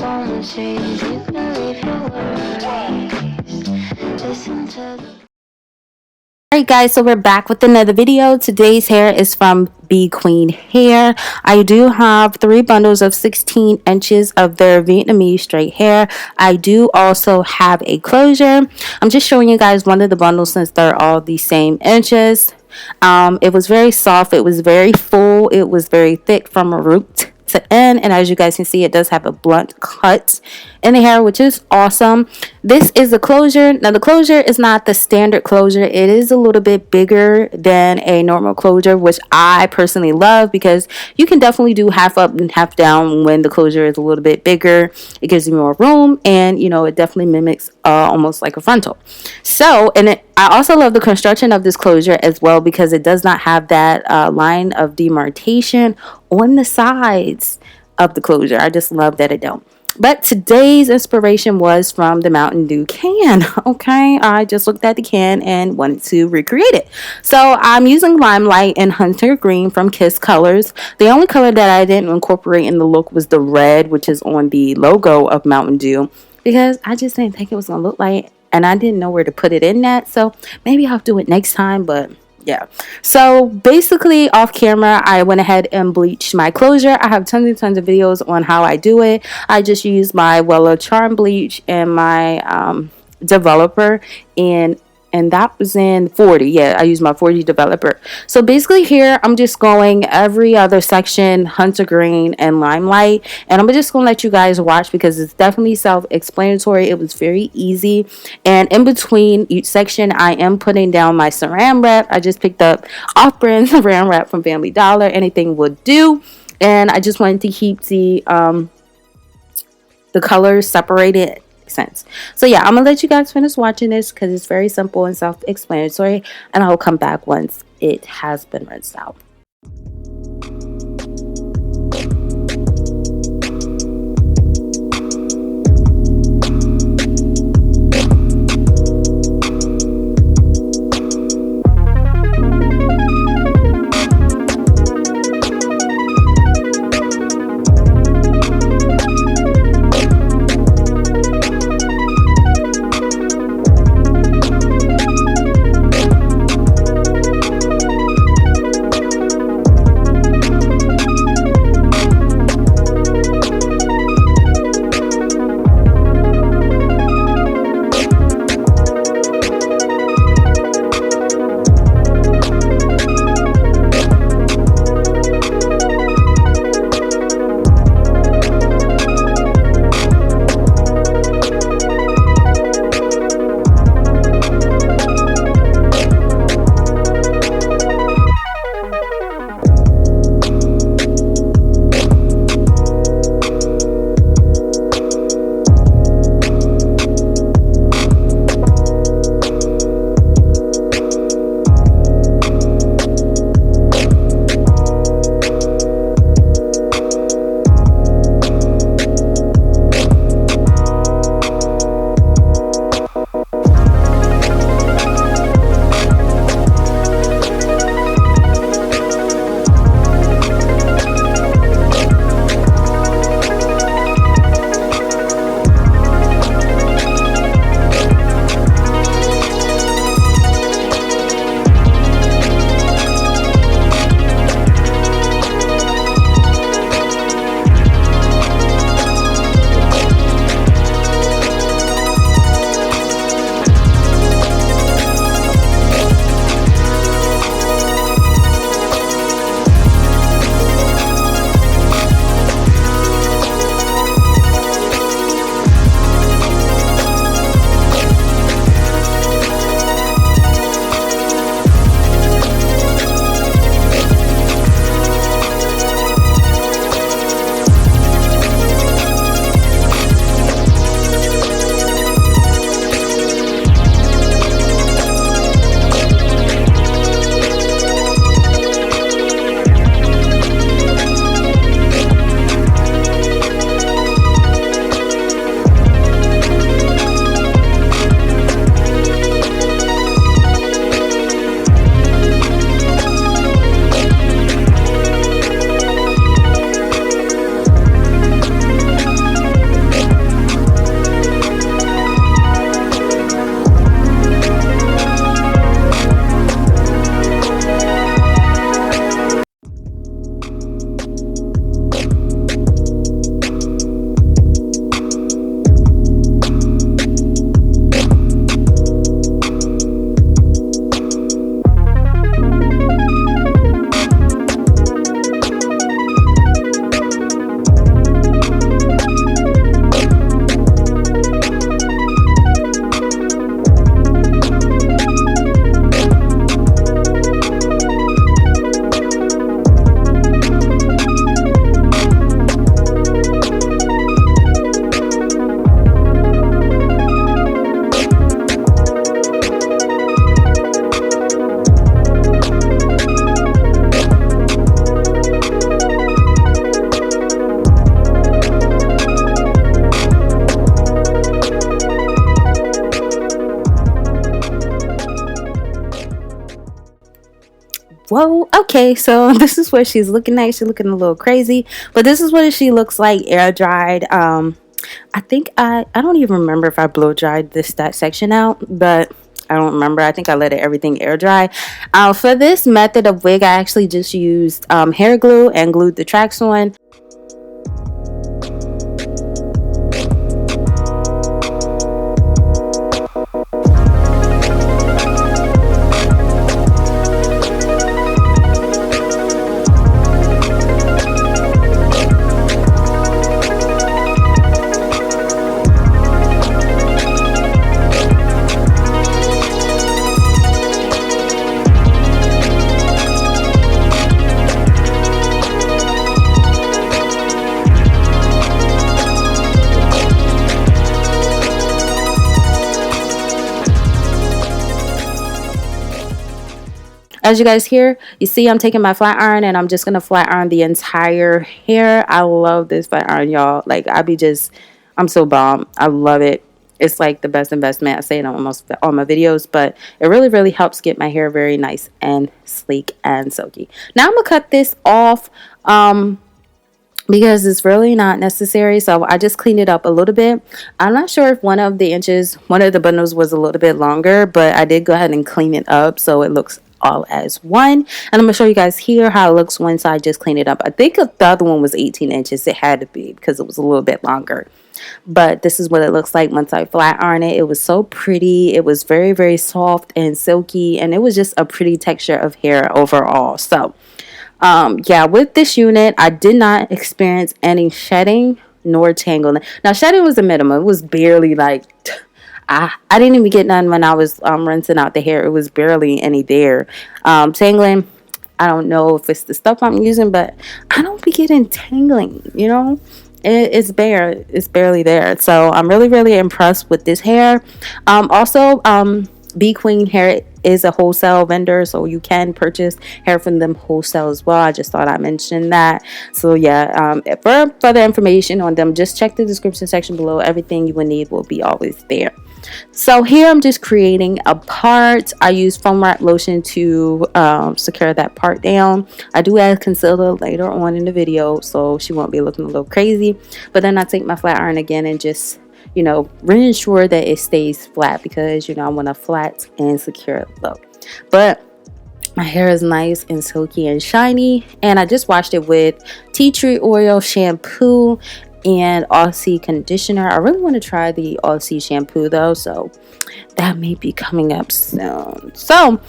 on the trees, you can leave your worries. Listen to the Alright guys, so we're back with another video. Today's hair is from Beequeenhair. I do have 3 bundles of 16 inches of their Vietnamese straight hair. I do also have a closure. I'm just showing you guys one of the bundles since they're all the same inches. It was very soft, it was very full, it was very thick from root to end, and as you guys can see, it does have a blunt cut in the hair, which is awesome. This is the closure. Now the closure is not the standard closure, it is a little bit bigger than a normal closure, which I personally love because you can definitely do half up and half down when the closure is a little bit bigger. It gives you more room, and you know, it definitely mimics almost like a frontal. So, and I also love the construction of this closure as well because it does not have that line of demarcation on the sides of the closure. I just love that it don't. But today's inspiration was from the Mountain Dew can. Okay, I just looked at the can and wanted to recreate it. So I'm using Limelight and Hunter Green from Kiss Colors. The only color that I didn't incorporate in the look was the red, which is on the logo of Mountain Dew, because I just didn't think it was going to look like, and I didn't know where to put it in that. So maybe I'll do it next time, but yeah. So basically off camera, I went ahead and bleached my closure. I have tons and tons of videos on how I do it. I just use my WELLA Charm Bleach and my developer, and that was in 40. Yeah, I use my 40 developer. So basically here, I'm just going every other section, Hunter Green and Limelight. And I'm just going to let you guys watch because it's definitely self-explanatory. It was very easy. And in between each section, I am putting down my saran wrap. I just picked up off-brand saran wrap from Family Dollar. Anything would do. And I just wanted to keep the colors separated. Sense. So yeah, I'm gonna let you guys finish watching this because it's very simple and self-explanatory, and I'll come back once it has been rinsed out. Okay, so this is what she's looking like. She's looking a little crazy, but this is what she looks like air dried. I think I don't even remember if I blow dried that section out, but I don't remember. I think I let everything air dry. For this method of wig, I actually just used hair glue and glued the tracks on. As you guys hear, you see I'm taking my flat iron and I'm just going to flat iron the entire hair. I love this flat iron, y'all. Like, I'm so bomb. I love it. It's like the best investment. I say it on almost all my videos, but it really, really helps get my hair very nice and sleek and silky. Now I'm going to cut this off because it's really not necessary. So I just cleaned it up a little bit. I'm not sure if one of the bundles was a little bit longer, but I did go ahead and clean it up so it looks all as one. And I'm gonna show you guys here how it looks once I just clean it up. I think the other one was 18 inches. It had to be because it was a little bit longer, but this is what it looks like once I flat iron it. It was so pretty. It was very, very soft and silky, and it was just a pretty texture of hair overall. So yeah, with this unit I did not experience any shedding nor tangling. Now shedding was the minimum. It was barely like I didn't even get none when I was rinsing out the hair. It was barely any there. Tangling, I don't know if it's the stuff I'm using, but I don't be getting tangling, you know. It's barely there. So I'm really, really impressed with this hair. Also, Beequeenhair is a wholesale vendor, so you can purchase hair from them wholesale as well. I just thought I mentioned that. So yeah, for further information on them, just check the description section below. Everything you will need will be always there. So here I'm just creating a part. I use foam wrap lotion to secure that part down. I do add concealer later on in the video, so she won't be looking a little crazy. But then I take my flat iron again and just, you know, ensure that it stays flat, because, you know, I want a flat and secure look. But my hair is nice and silky and shiny, and I just washed it with tea tree oil shampoo and Aussie conditioner. I really want to try the Aussie shampoo though, so that may be coming up soon. So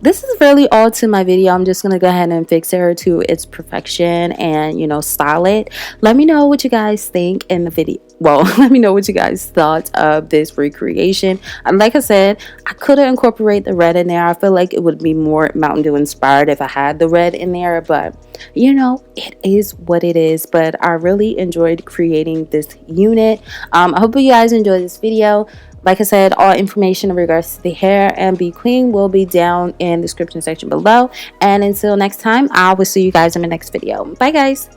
this is really all to my video. I'm just gonna go ahead and fix her to its perfection and, you know, style it. Let me know what you guys think in the video. Well, let me know what you guys thought of this recreation. Like I said, I could have incorporated the red in there. I feel like it would be more Mountain Dew inspired if I had the red in there, but you know, it is what it is. But I really enjoyed creating this unit. I hope you guys enjoyed this video. Like I said, all information in regards to the hair and Beequeen will be down in the description section below. And until next time, I will see you guys in my next video. Bye guys.